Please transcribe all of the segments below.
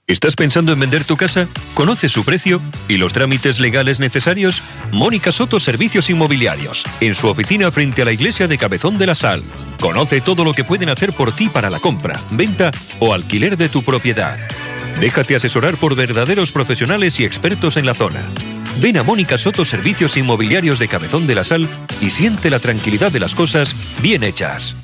¿Estás pensando en vender tu casa? ¿Conoces su precio y los trámites legales necesarios? Mónica Soto Servicios Inmobiliarios, en su oficina frente a la iglesia de Cabezón de la Sal. Conoce todo lo que pueden hacer por ti para la compra, venta o alquiler de tu propiedad. Déjate asesorar por verdaderos profesionales y expertos en la zona. Ven a Mónica Soto Servicios Inmobiliarios de Cabezón de la Sal y siente la tranquilidad de las cosas bien hechas.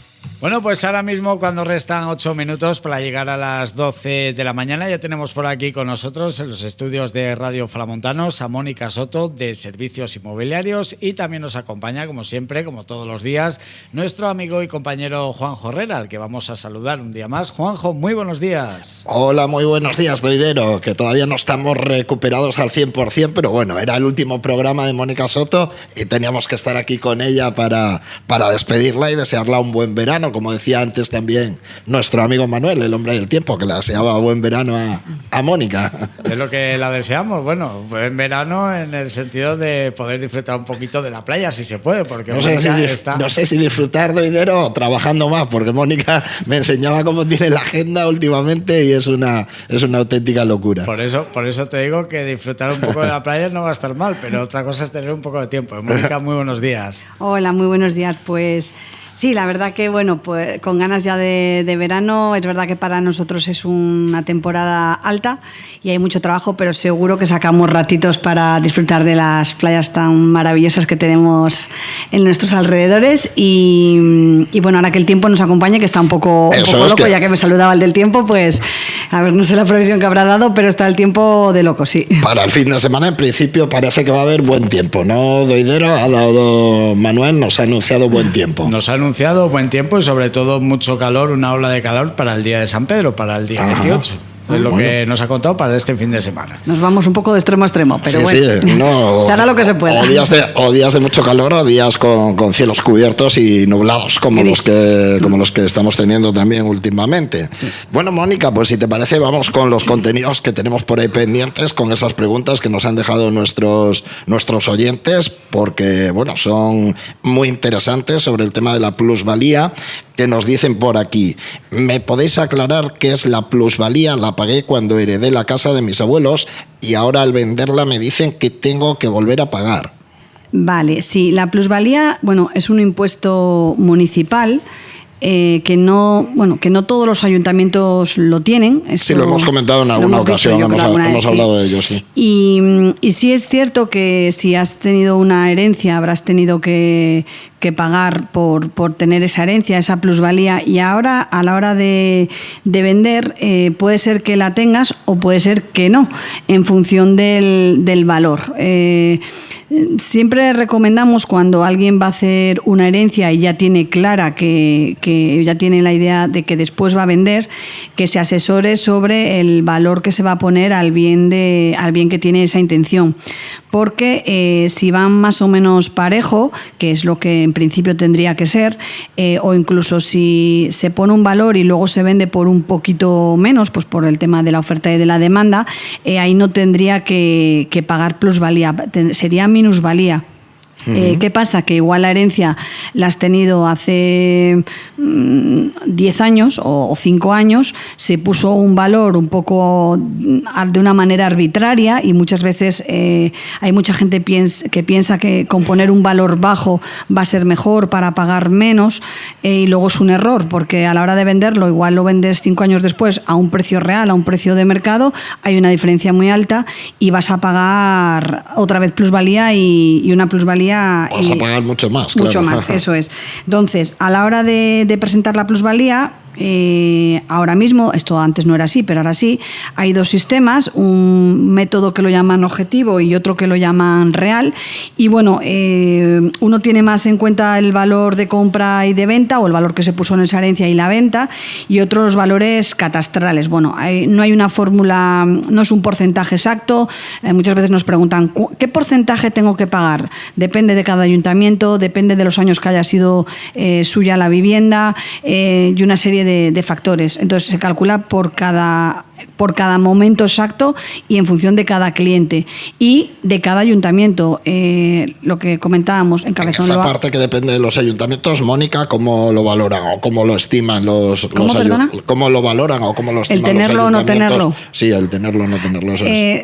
Bueno, pues ahora mismo, cuando restan 8 minutos para llegar a las 12 de la mañana, ya tenemos por aquí con nosotros en los estudios de Radio Flamontanos a Mónica Soto de Servicios Inmobiliarios, y también nos acompaña, como siempre, como todos los días, nuestro amigo y compañero Juanjo Herrera, al que vamos a saludar un día más. Juanjo, muy buenos días. Hola, muy buenos días, Doidero, que todavía no estamos recuperados al 100%, pero bueno, era el último programa de Mónica Soto y teníamos que estar aquí con ella para despedirla y desearla un buen verano. Como decía antes también nuestro amigo Manuel, el hombre del tiempo, que le deseaba buen verano a Mónica. Es lo que la deseamos. Bueno, buen verano en el sentido de poder disfrutar un poquito de la playa, si se puede, porque no sé si disfrutar, Doidero, o trabajando más, porque Mónica me enseñaba cómo tiene la agenda últimamente y es una auténtica locura. Por eso te digo que disfrutar un poco de la playa no va a estar mal, pero otra cosa es tener un poco de tiempo. Mónica, muy buenos días. Hola, muy buenos días. Pues sí, la verdad que bueno, pues con ganas ya de verano. Es verdad que para nosotros es una temporada alta y hay mucho trabajo, pero seguro que sacamos ratitos para disfrutar de las playas tan maravillosas que tenemos en nuestros alrededores. Y bueno, ahora que el tiempo nos acompaña, que está un poco loco, ya que me saludaba el del tiempo, pues a ver, no sé la previsión que habrá dado, pero está el tiempo de loco, sí. Para el fin de semana, en principio, parece que va a haber buen tiempo, ¿no, Doidero? Ha dado Manuel, nos ha anunciado buen tiempo. Nos ha anunciado buen tiempo y sobre todo mucho calor, una ola de calor para el día de San Pedro, para el día 28. Es lo que nos ha contado para este fin de semana. Nos vamos un poco de extremo a extremo, pero se hará lo que se pueda. O días de mucho calor, o días con cielos cubiertos y nublados, como los que estamos teniendo también últimamente. Sí. Bueno, Mónica, pues si te parece, vamos con los contenidos que tenemos por ahí pendientes, con esas preguntas que nos han dejado nuestros oyentes, porque bueno, son muy interesantes sobre el tema de la plusvalía, que nos dicen por aquí. ¿Me podéis aclarar qué es la plusvalía? La pagué cuando heredé la casa de mis abuelos y ahora al venderla me dicen que tengo que volver a pagar. Vale, sí, la plusvalía, bueno, es un impuesto municipal que no todos los ayuntamientos lo tienen. Sí, lo hemos comentado en alguna ocasión, hemos hablado de ello, sí. Y sí es cierto que si has tenido una herencia, habrás tenido que pagar por tener esa herencia, esa plusvalía, y ahora a la hora de vender puede ser que la tengas o puede ser que no, en función del valor. Siempre recomendamos, cuando alguien va a hacer una herencia y ya tiene clara que ya tiene la idea de que después va a vender, que se asesore sobre el valor que se va a poner al bien que tiene esa intención, porque si van más o menos parejo, que es lo que en principio tendría que ser, o incluso si se pone un valor y luego se vende por un poquito menos, pues por el tema de la oferta y de la demanda, ahí no tendría que pagar plusvalía, sería minusvalía. ¿Qué pasa? Que igual la herencia la has tenido hace 10 años o 5 años, se puso un valor un poco de una manera arbitraria, y muchas veces hay mucha gente que piensa que con poner un valor bajo va a ser mejor para pagar menos, y luego es un error, porque a la hora de venderlo, igual lo vendes 5 años después a un precio real, a un precio de mercado, hay una diferencia muy alta y vas a pagar otra vez plusvalía y una plusvalía. Vas a pagar mucho más. Mucho más, eso es. Entonces, a la hora de presentar la plusvalía, ahora mismo, esto antes no era así, pero ahora sí, hay dos sistemas, un método que lo llaman objetivo y otro que lo llaman real, y bueno, uno tiene más en cuenta el valor de compra y de venta, o el valor que se puso en esa herencia y la venta, y otro los valores catastrales. Bueno, no hay una fórmula, no es un porcentaje exacto. Muchas veces nos preguntan ¿qué porcentaje tengo que pagar? Depende de cada ayuntamiento, depende de los años que haya sido suya la vivienda, y una serie de factores. Entonces se calcula por cada por cada momento exacto y en función de cada cliente y de cada ayuntamiento. Lo que comentábamos en Cabezón. Esa parte que depende de los ayuntamientos, Mónica, ¿cómo lo valoran o cómo lo estiman ¿Cómo lo valoran o cómo lo estiman el tenerlo o no tenerlo? Sí, el tenerlo o no tenerlo.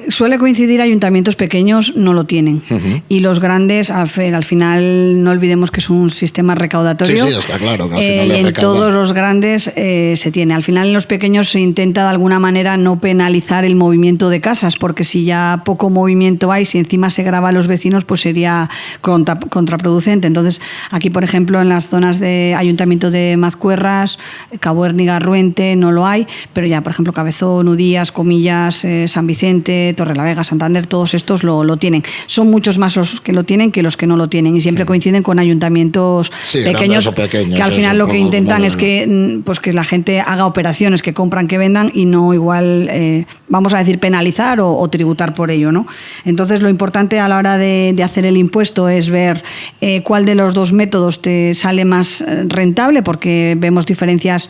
Suele coincidir, ayuntamientos pequeños no lo tienen. Y los grandes, al final, no olvidemos que es un sistema recaudatorio. Sí, está claro. Que al final en todos los grandes se tiene. Al final, en los pequeños se intenta de alguna manera no penalizar el movimiento de casas, porque si ya poco movimiento hay, si encima se grava a los vecinos, pues sería contraproducente. Entonces, aquí, por ejemplo, en las zonas de Ayuntamiento de Mazcuerras, Cabo Hérniga, Ruente, no lo hay, pero ya, por ejemplo, Cabezón, Udías, Comillas, San Vicente, Torrelavega, Santander, todos estos lo tienen. Son muchos más los que lo tienen que los que no lo tienen, y siempre coinciden con ayuntamientos pequeños, que al final lo que intentan es que la gente haga operaciones, que compran, que vendan, y no igual, vamos a decir, penalizar o tributar por ello, ¿no? Entonces, lo importante a la hora de hacer el impuesto es ver cuál de los dos métodos te sale más rentable, porque vemos diferencias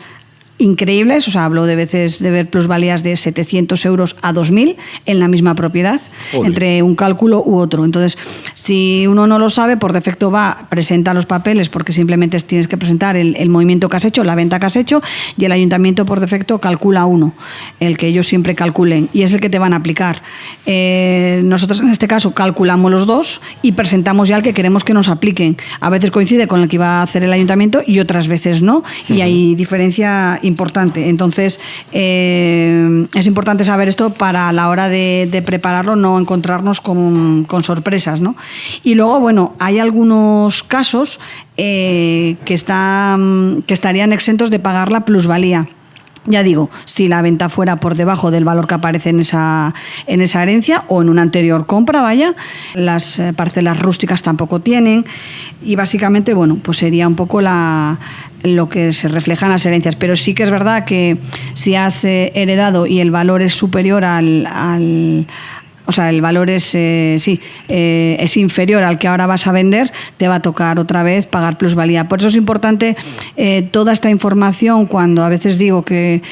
increíbles, o sea, hablo de veces de ver plusvalías de 700 euros a 2.000 en la misma propiedad, entre un cálculo u otro. Entonces, si uno no lo sabe, por defecto presenta los papeles, porque simplemente tienes que presentar el movimiento que has hecho, la venta que has hecho, y el ayuntamiento por defecto calcula uno, el que ellos siempre calculen, y es el que te van a aplicar. Nosotros en este caso calculamos los dos y presentamos ya el que queremos que nos apliquen. A veces coincide con el que iba a hacer el ayuntamiento y otras veces no, y hay diferencia importante. Entonces, es importante saber esto para a la hora de prepararlo, no encontrarnos con sorpresas, ¿no? Y luego, bueno, hay algunos casos que estarían exentos de pagar la plusvalía. Ya digo, si la venta fuera por debajo del valor que aparece en esa herencia o en una anterior compra, las parcelas rústicas tampoco tienen, y básicamente, bueno, pues sería un poco lo que se refleja en las herencias. Pero sí que es verdad que si has heredado y el valor es superior o sea, el valor es inferior al que ahora vas a vender, te va a tocar otra vez pagar plusvalía. Por eso es importante toda esta información. Cuando a veces digo que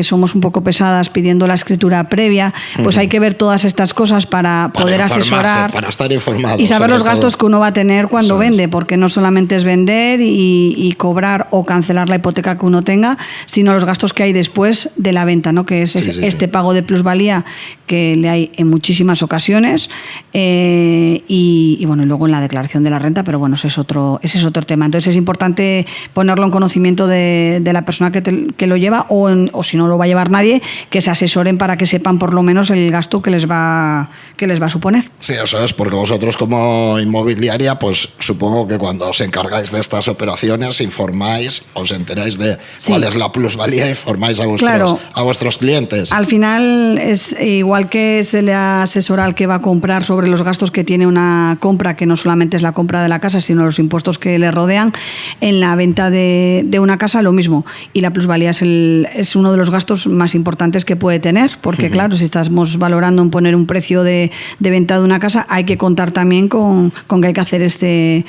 somos un poco pesadas pidiendo la escritura previa, pues hay que ver todas estas cosas para poder asesorar, para estar informado y saber los gastos que uno va a tener cuando vende, porque no solamente es vender y cobrar o cancelar la hipoteca que uno tenga, sino los gastos que hay después de la venta, ¿no? Que es este pago de plusvalía que le hay en muchísimas ocasiones, y bueno, y luego en la declaración de la renta, pero bueno, ese es otro tema. Entonces es importante ponerlo en conocimiento de la persona que lo lleva, o si no lo va a llevar nadie, que se asesoren para que sepan por lo menos el gasto que les va a suponer. Sí, eso es, porque vosotros como inmobiliaria, pues supongo que cuando os encargáis de estas operaciones informáis, os enteráis de cuál es la plusvalía, informáis a vuestros clientes. Al final es igual que se le asesora al que va a comprar sobre los gastos que tiene una compra, que no solamente es la compra de la casa, sino los impuestos que le rodean. En la venta de una casa lo mismo, y la plusvalía es uno de los gastos más importantes que puede tener, porque claro, si estamos valorando en poner un precio de venta de una casa, hay que contar también con que hay que hacer este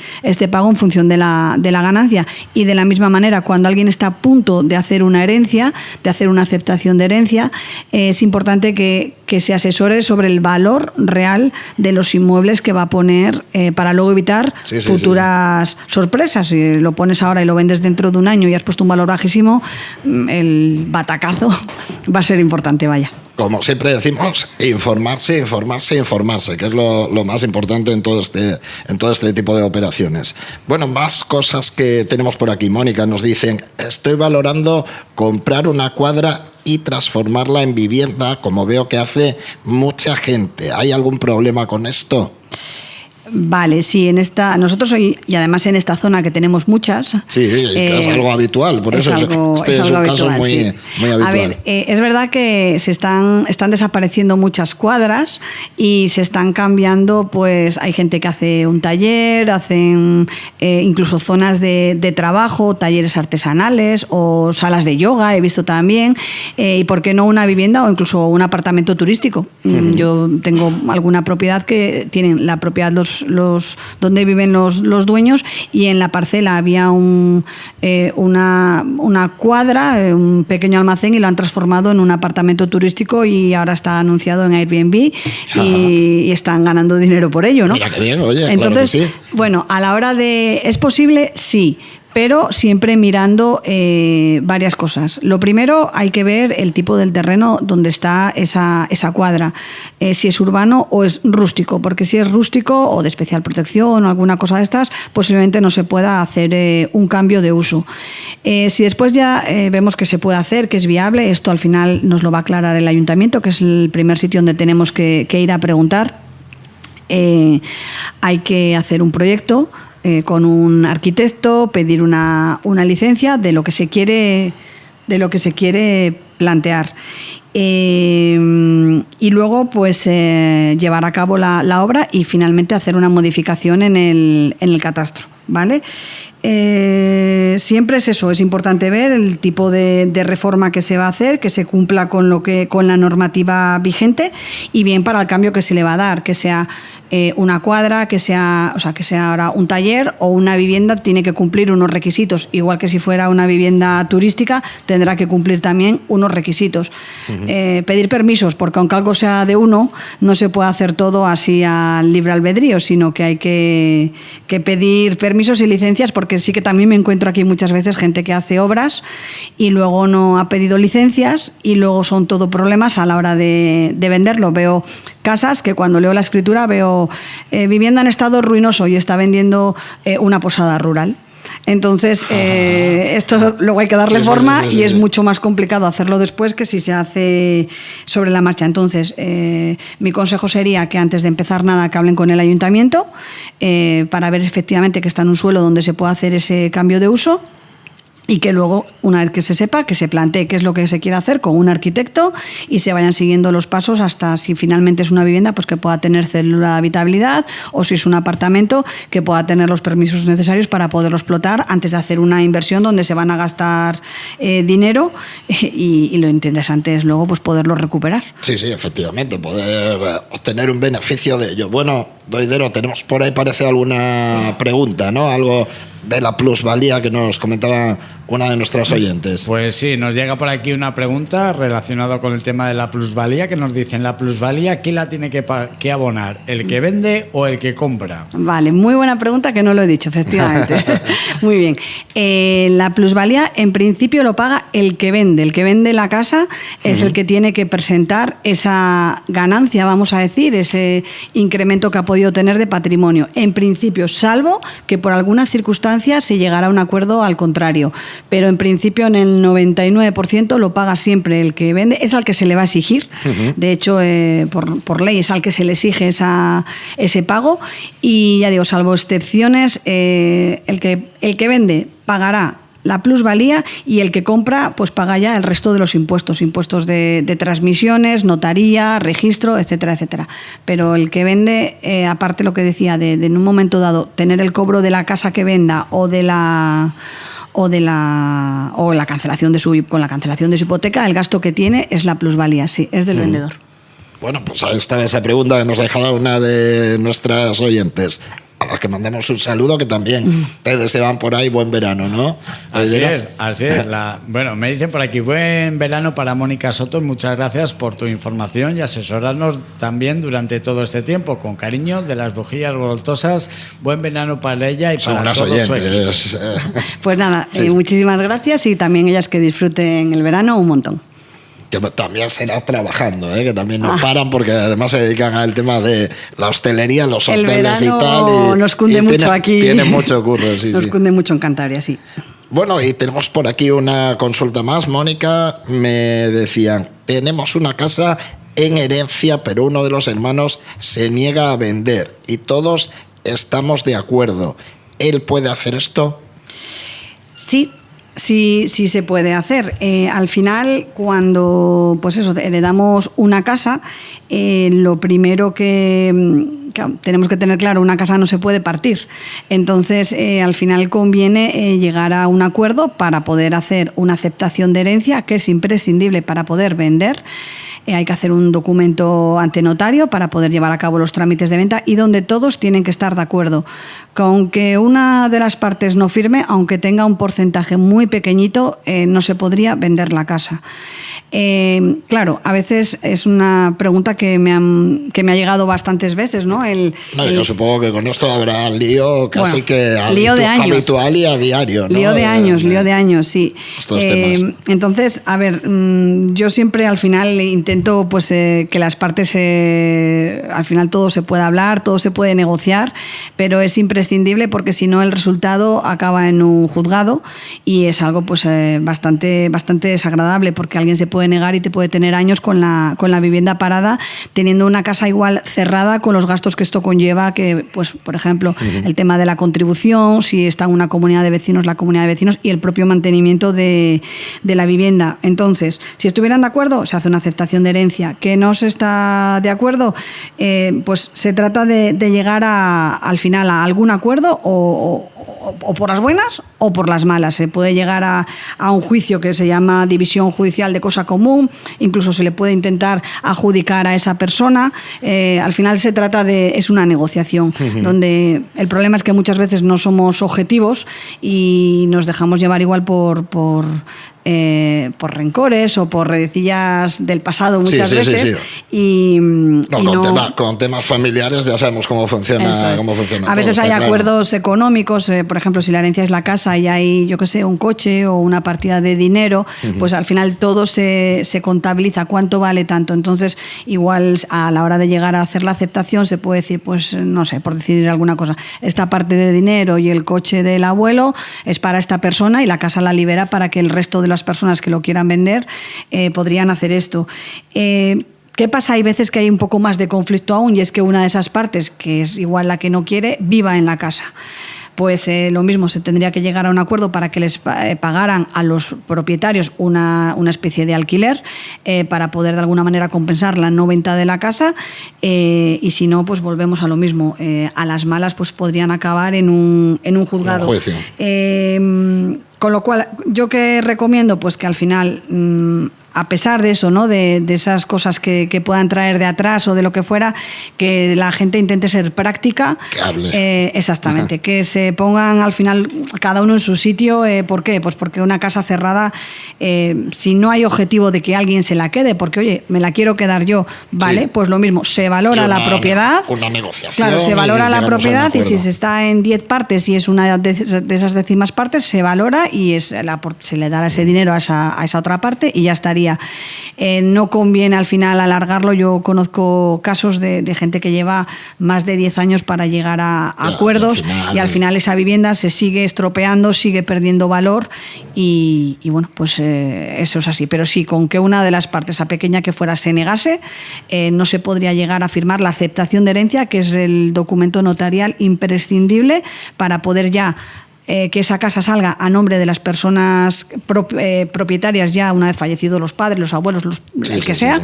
pago en función de la ganancia. Y de la misma manera, cuando alguien está a punto de hacer una herencia, de hacer una aceptación de herencia, es importante que se asesore sobre el valor real de los inmuebles que va a poner, para luego evitar futuras sorpresas. Si lo pones ahora y lo vendes dentro de un año y has puesto un valor bajísimo, el batacazo va a ser importante, Como siempre decimos, informarse, que es lo más importante en todo este tipo de operaciones. Bueno, más cosas que tenemos por aquí. Mónica, nos dicen, estoy valorando comprar una cuadra y transformarla en vivienda, como veo que hace mucha gente. ¿Hay algún problema con esto? Vale, sí, nosotros hoy, y además en esta zona que tenemos muchas. Sí, es algo habitual, por eso este es un caso muy habitual. A ver, es verdad que están desapareciendo muchas cuadras y se están cambiando, pues hay gente que hace un taller, hacen incluso zonas de trabajo, talleres artesanales o salas de yoga, he visto también, y por qué no una vivienda o incluso un apartamento turístico. Yo tengo alguna propiedad que tienen la propiedad los donde viven los dueños, y en la parcela había una cuadra, un pequeño almacén, y lo han transformado en un apartamento turístico y ahora está anunciado en Airbnb y están ganando dinero por ello, ¿no? Mira qué bien, oye. Entonces, claro que sí. bueno, a la hora de... ¿Es posible? Sí. Pero siempre mirando varias cosas. Lo primero, hay que ver el tipo del terreno donde está esa cuadra, si es urbano o es rústico, porque si es rústico o de especial protección o alguna cosa de estas, posiblemente no se pueda hacer un cambio de uso. Si después ya vemos que se puede hacer, que es viable, esto al final nos lo va a aclarar el ayuntamiento, que es el primer sitio donde tenemos que ir a preguntar. Hay que hacer un proyecto con un arquitecto, pedir una licencia de lo que se quiere plantear. Y luego pues llevar a cabo la obra y finalmente hacer una modificación en el catastro, ¿vale? Siempre es eso, es importante ver el tipo de reforma que se va a hacer, que se cumpla con la normativa vigente, y bien para el cambio que se le va a dar, que sea una cuadra, que sea ahora un taller o una vivienda, tiene que cumplir unos requisitos, igual que si fuera una vivienda turística tendrá que cumplir también unos requisitos. Pedir permisos, porque aunque algo sea de uno, no se puede hacer todo así al libre albedrío, sino que hay que pedir permisos y licencias, porque sí que también me encuentro aquí muchas veces gente que hace obras y luego no ha pedido licencias y luego son todo problemas a la hora de venderlo. Veo casas que cuando leo la escritura veo vivienda en estado ruinoso y está vendiendo una posada rural. Entonces, esto luego hay que darle forma y es mucho más complicado hacerlo después que si se hace sobre la marcha. Entonces, mi consejo sería que antes de empezar nada, que hablen con el ayuntamiento para ver efectivamente que está en un suelo donde se pueda hacer ese cambio de uso, y que luego, una vez que se sepa, que se plantee qué es lo que se quiere hacer con un arquitecto y se vayan siguiendo los pasos hasta, si finalmente es una vivienda, pues que pueda tener cédula de habitabilidad, o si es un apartamento, que pueda tener los permisos necesarios para poderlo explotar antes de hacer una inversión donde se van a gastar dinero y lo interesante es luego pues poderlo recuperar. Sí, efectivamente, poder obtener un beneficio de ello. Bueno, Doidero, tenemos por ahí, parece, alguna pregunta, ¿no? Algo de la plusvalía que nos comentaba una de nuestras oyentes. Pues sí, nos llega por aquí una pregunta relacionada con el tema de la plusvalía, que nos dicen: la plusvalía, ¿quién la tiene que abonar? ¿El que vende o el que compra? Vale, muy buena pregunta, que no lo he dicho, efectivamente. Muy bien. La plusvalía, en principio, lo paga el que vende. El que vende la casa es el que tiene que presentar esa ganancia, vamos a decir, ese incremento que ha podido tener de patrimonio. En principio, salvo que por alguna circunstancia se llegara a un acuerdo al contrario. Pero en principio en el 99% lo paga siempre el que vende, es al que se le va a exigir. De hecho, por ley es al que se le exige ese pago, y ya digo, salvo excepciones, el que vende pagará la plusvalía y el que compra pues paga ya el resto de los impuestos de transmisiones, notaría, registro, etcétera, etcétera. Pero el que vende, aparte lo que decía de en un momento dado tener el cobro de la casa que venda o la cancelación de su hipoteca, el gasto que tiene es la plusvalía, sí, es del vendedor. Bueno, pues ahí estaba esa pregunta que nos ha dejado una de nuestras oyentes, a las que mandamos un saludo, que también te desean por ahí buen verano, ¿no? Así es. Bueno, me dicen por aquí: buen verano para Mónica Soto, muchas gracias por tu información y asesorarnos también durante todo este tiempo. Con cariño, de las bujías revoltosas, buen verano para ella y para todos su equipo. Pues nada, muchísimas gracias, y también ellas que disfruten el verano un montón. Que también será trabajando, que también no paran, porque además se dedican al tema de la hostelería, los hoteles y tal. Y nos cunde mucho aquí. Tiene mucho curro, sí. Nos cunde mucho en Cantabria, sí. Bueno, y tenemos por aquí una consulta más, Mónica. Me decían: tenemos una casa en herencia, pero uno de los hermanos se niega a vender y todos estamos de acuerdo. ¿Él puede hacer esto? Sí. Sí se puede hacer. Al final, cuando heredamos una casa, lo primero que tenemos que tener claro, una casa no se puede partir. Entonces, al final conviene llegar a un acuerdo para poder hacer una aceptación de herencia, que es imprescindible para poder vender. Hay que hacer un documento ante notario para poder llevar a cabo los trámites de venta y donde todos tienen que estar de acuerdo. Con que una de las partes no firme, aunque tenga un porcentaje muy pequeñito, no se podría vender la casa. Claro, a veces es una pregunta que me ha llegado bastantes veces, ¿no? Yo supongo que con esto habrá lío casi lío de años. Habitual y a diario, ¿no? Lío de años, sí. Estos temas. Entonces, a ver, yo siempre al final intento pues que las partes, al final todo se puede hablar, todo se puede negociar, pero es imprescindible porque si no el resultado acaba en un juzgado y es algo pues bastante desagradable, porque alguien se puede negar y te puede tener años con la vivienda parada, teniendo una casa igual cerrada, con los gastos que esto conlleva, que pues por ejemplo el tema de la contribución, si está en una comunidad de vecinos, la comunidad de vecinos, y el propio mantenimiento de la vivienda. Entonces, si estuvieran de acuerdo, se hace una aceptación de herencia. ¿Que no se está de acuerdo? Pues se trata de llegar al final a algún acuerdo, o por las buenas o por las malas. Se puede llegar a un juicio que se llama división judicial de cosa común, incluso se le puede intentar adjudicar a esa persona. Al final se trata es una negociación, donde el problema es que muchas veces no somos objetivos y nos dejamos llevar igual por rencores o por redecillas del pasado muchas veces. Sí. Con temas familiares ya sabemos cómo funciona. A veces hay acuerdos económicos, por ejemplo, si la herencia es la casa y hay, yo qué sé, un coche o una partida de dinero, pues al final todo se contabiliza, cuánto vale tanto. Entonces, igual a la hora de llegar a hacer la aceptación se puede decir, pues no sé, por decir alguna cosa, esta parte de dinero y el coche del abuelo es para esta persona y la casa la libera para que el resto de las personas que lo quieran vender podrían hacer esto. ¿Qué pasa? Hay veces que hay un poco más de conflicto aún, y es que una de esas partes, que es igual la que no quiere, viva en la casa. Pues lo mismo, se tendría que llegar a un acuerdo para que les pagaran a los propietarios una especie de alquiler para poder de alguna manera compensar la no venta de la casa, y si no, pues volvemos a lo mismo. A las malas pues podrían acabar en un juzgado. Con lo cual, ¿yo qué recomiendo? Pues que al final, a pesar de eso, ¿no? de esas cosas que puedan traer de atrás o de lo que fuera, que la gente intente ser práctica. Que hable. Exactamente, que se pongan al final cada uno en su sitio. ¿Por qué? Pues porque una casa cerrada, si no hay objetivo de que alguien se la quede, porque oye, me la quiero quedar yo, ¿vale? Pues lo mismo, se valora la propiedad. Una negociación. Claro, se valora la propiedad, y si se está en 10 partes y es una de esas décimas partes, se valora y se le da ese dinero a esa otra parte y ya estaría. No conviene al final alargarlo. Yo conozco casos de gente que lleva más de 10 años para llegar a acuerdos, y al final esa vivienda se sigue estropeando, sigue perdiendo valor y bueno, pues eso es así. Pero sí, con que una de las partes, a pequeña que fuera, se negase, no se podría llegar a firmar la aceptación de herencia, que es el documento notarial imprescindible para poder ya que esa casa salga a nombre de las personas propietarias, ya una vez fallecidos los padres, los abuelos, el que sea.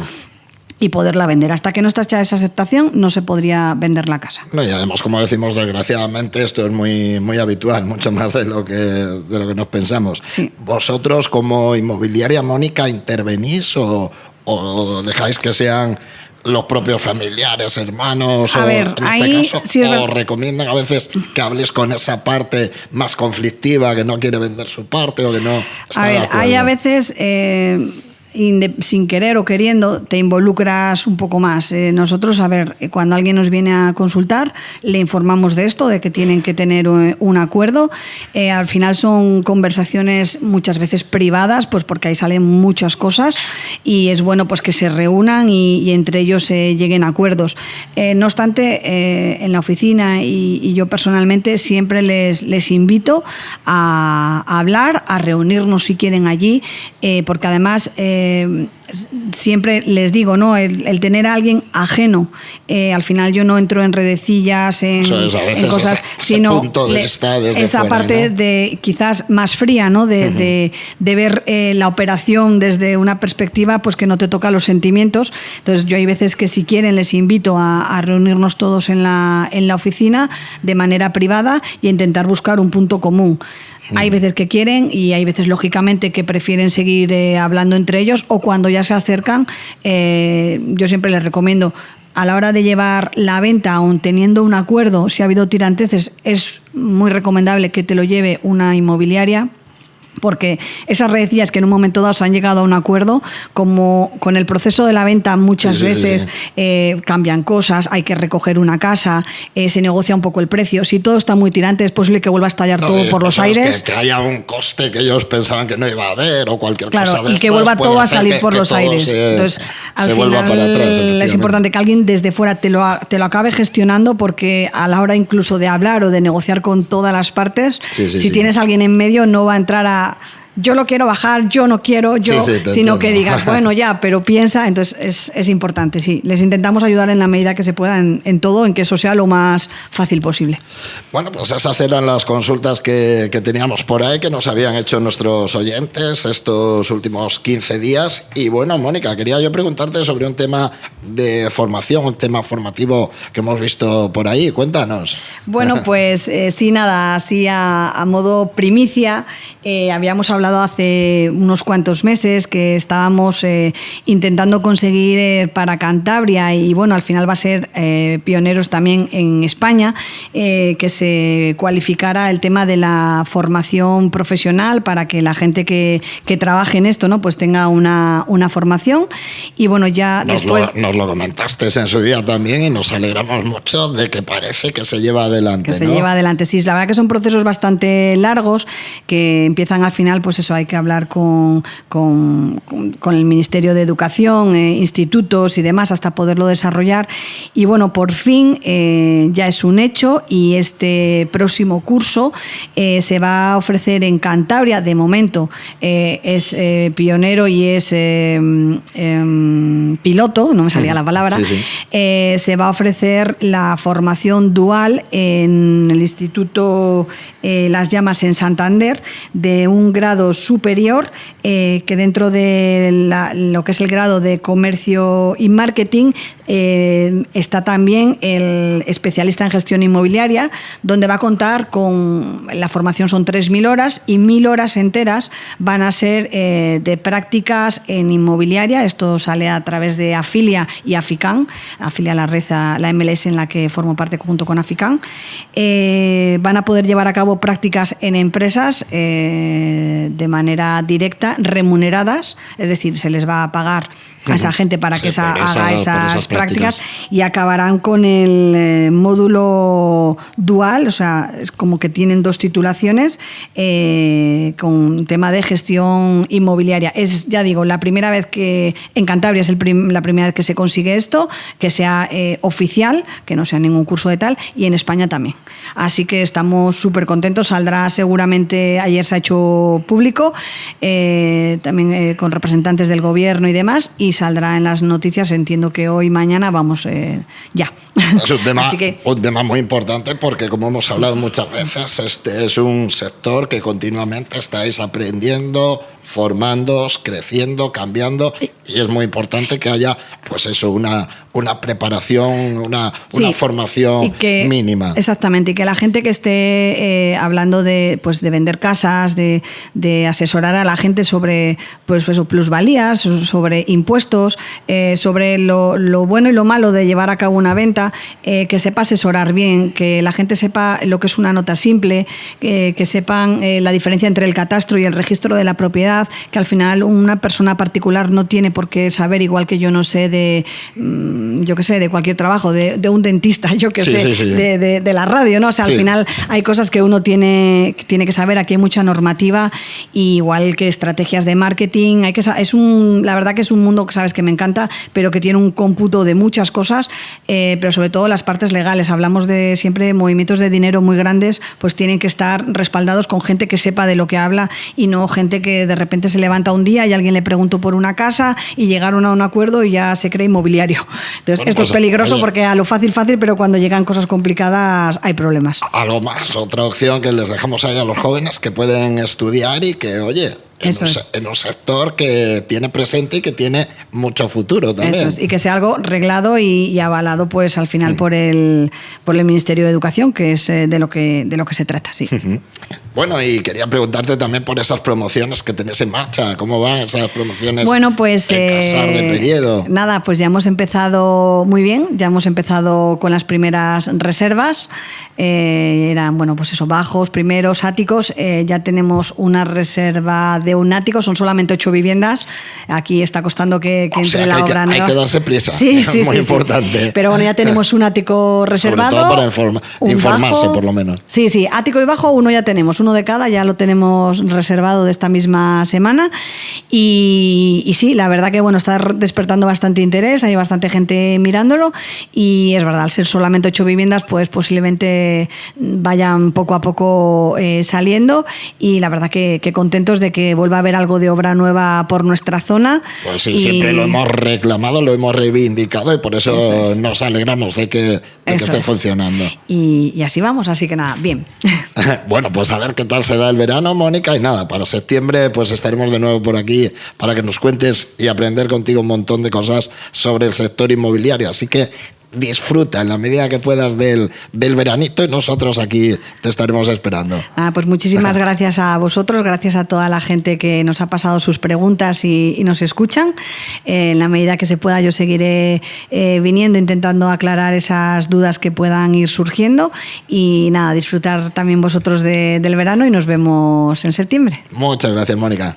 Y poderla vender. Hasta que no está hecha esa aceptación, no se podría vender la casa. No, y además, como decimos, desgraciadamente esto es muy, muy habitual, mucho más de lo que nos pensamos. Sí. ¿Vosotros, como inmobiliaria, Mónica, intervenís o dejáis que sean los propios familiares, hermanos, a ver, en este caso, sí, o recomiendan a veces que hables con esa parte más conflictiva, que no quiere vender su parte o que no está de acuerdo? Hay a veces sin querer o queriendo, te involucras un poco más. Nosotros, a ver, cuando alguien nos viene a consultar, le informamos de esto, de que tienen que tener un acuerdo. Al final son conversaciones muchas veces privadas, pues porque ahí salen muchas cosas y es bueno pues que se reúnan y entre ellos lleguen a acuerdos. No obstante, en la oficina y yo personalmente siempre les invito a hablar, a reunirnos si quieren allí, porque además siempre les digo, ¿no? El tener a alguien ajeno, al final yo no entro en redecillas, en cosas, sino punto de vista desde esa fuera, parte, ¿no?, de quizás más fría, ¿no? De ver la operación desde una perspectiva pues que no te toca los sentimientos. Entonces yo hay veces que, si quieren, les invito a reunirnos todos en la oficina de manera privada y a intentar buscar un punto común. Hay veces que quieren y hay veces, lógicamente, que prefieren seguir hablando entre ellos, o cuando ya se acercan, yo siempre les recomiendo, a la hora de llevar la venta, aun teniendo un acuerdo, si ha habido tiranteces, es muy recomendable que te lo lleve una inmobiliaria, porque esas redecillas que en un momento dado se han llegado a un acuerdo, como con el proceso de la venta muchas veces cambian cosas, hay que recoger una casa, se negocia un poco el precio. Si todo está muy tirante, es posible que vuelva a estallar todo por los aires. Que haya un coste que ellos pensaban que no iba a haber o cualquier cosa de y que vuelva todo a salir por los aires. Entonces, al se final vuelva para atrás. Es importante que alguien desde fuera te lo acabe gestionando, porque a la hora incluso de hablar o de negociar con todas las partes, si tienes a alguien en medio, no va a entrar a yo lo quiero bajar, yo no quiero, sino que digas, bueno, ya, pero piensa. Entonces es importante, sí. Les intentamos ayudar en la medida que se pueda en todo, en que eso sea lo más fácil posible. Bueno, pues esas eran las consultas que teníamos por ahí, que nos habían hecho nuestros oyentes estos últimos 15 días. Y bueno, Mónica, quería yo preguntarte sobre un tema de formación, un tema formativo que hemos visto por ahí. Cuéntanos. Bueno, pues sí, nada, así a modo primicia, habíamos hablado hace unos cuantos meses que estábamos intentando conseguir para Cantabria, y bueno, al final va a ser pioneros también en España, que se cualificara el tema de la formación profesional para que la gente que trabaje en esto, ¿no?, pues tenga una formación. Y bueno, ya nos lo comentaste en su día también, y nos alegramos mucho de que parece que se lleva adelante. Se lleva adelante, sí. La verdad que son procesos bastante largos que empiezan al final, pues eso, hay que hablar con el Ministerio de Educación, institutos y demás, hasta poderlo desarrollar. Y bueno, por fin ya es un hecho, y este próximo curso se va a ofrecer en Cantabria. De momento es pionero y es piloto, no me salía la palabra. Se va a ofrecer la formación dual en el Instituto Las Llamas en Santander, de un grado superior, que dentro de lo que es el grado de comercio y marketing está también el especialista en gestión inmobiliaria, donde va a contar con, la formación son 3.000 horas, y 1.000 horas enteras van a ser de prácticas en inmobiliaria. Esto sale a través de Afilia y Afican. Afilia, la red, la MLS en la que formo parte junto con Afican. Van a poder llevar a cabo prácticas en empresas de manera directa, remuneradas, es decir, se les va a pagar a esa gente para que haga esas prácticas, y acabarán con el módulo dual, o sea, es como que tienen 2 titulaciones con tema de gestión inmobiliaria. Es, ya digo, la primera vez que en Cantabria es la primera vez que se consigue esto, que sea oficial, que no sea ningún curso de tal, y en España también. Así que estamos súper contentos. Saldrá seguramente, ayer se ha hecho público, también con representantes del gobierno y demás, y saldrá en las noticias, entiendo que hoy, mañana, vamos, ya. Es un tema muy importante, porque como hemos hablado muchas veces, este es un sector que continuamente estáis aprendiendo, formándoos, creciendo, cambiando, y es muy importante que haya, pues eso, una preparación, una formación mínima. Exactamente, y que la gente que esté hablando de vender casas, de asesorar a la gente sobre, pues eso, plusvalías, sobre impuestos, sobre lo bueno y lo malo de llevar a cabo una venta, que sepa asesorar bien, que la gente sepa lo que es una nota simple, que sepan la diferencia entre el catastro y el registro de la propiedad, que al final una persona particular no tiene por qué saber, igual que yo no sé de cualquier trabajo, de un dentista, de la radio, ¿no? O sea, al final hay cosas que uno tiene que saber. Aquí hay mucha normativa, igual que estrategias de marketing. La verdad que es un mundo que sabes que me encanta, pero que tiene un cómputo de muchas cosas, pero sobre todo las partes legales. Hablamos de siempre movimientos de dinero muy grandes, pues tienen que estar respaldados con gente que sepa de lo que habla, y no gente que de repente repente se levanta un día y alguien le preguntó por una casa y llegaron a un acuerdo y ya se cree inmobiliario. Entonces, Bueno, esto pues, es peligroso oye, porque a lo fácil, pero cuando llegan cosas complicadas hay problemas. algo más, otra opción que les dejamos ahí a los jóvenes que pueden estudiar y que, oye, en un sector que tiene presente y que tiene mucho futuro también. Eso es, y que sea algo reglado y avalado pues al final por el Ministerio de Educación, que es de lo que se trata, sí. Bueno, y quería preguntarte también por esas promociones que tenés en marcha. ¿Cómo van esas promociones? Bueno, pues de Casar de Periedo. Nada, pues ya hemos empezado muy bien, ya hemos empezado con las primeras reservas. Eran, bueno, pues eso, bajos, primeros, áticos. Ya tenemos una reserva de un ático, son solamente 8 viviendas. Aquí está costando que entre la obra nueva. Hay que darse prisa, sí, muy importante. Sí. Pero bueno, ya tenemos un ático reservado. Sobre todo para informarse, por lo menos. Sí, ático y bajo, uno ya tenemos, uno de cada, ya lo tenemos reservado de esta misma semana. Y sí, la verdad que bueno, está despertando bastante interés, hay bastante gente mirándolo y es verdad, al ser solamente 8 viviendas, pues posiblemente vayan poco a poco saliendo y la verdad que contentos de que vuelva a haber algo de obra nueva por nuestra zona. Pues sí, siempre lo hemos reclamado, lo hemos reivindicado y por eso nos alegramos de que esté funcionando. Y así vamos, así que nada, bien. Bueno, pues a ver qué tal se da el verano, Mónica, y nada, para septiembre pues estaremos de nuevo por aquí para que nos cuentes y aprender contigo un montón de cosas sobre el sector inmobiliario, así que disfruta en la medida que puedas del veranito y nosotros aquí te estaremos esperando. Pues muchísimas gracias a vosotros, gracias a toda la gente que nos ha pasado sus preguntas y nos escuchan. En la medida que se pueda yo seguiré viniendo, intentando aclarar esas dudas que puedan ir surgiendo y nada, disfrutar también vosotros del verano y nos vemos en septiembre. Muchas gracias, Mónica.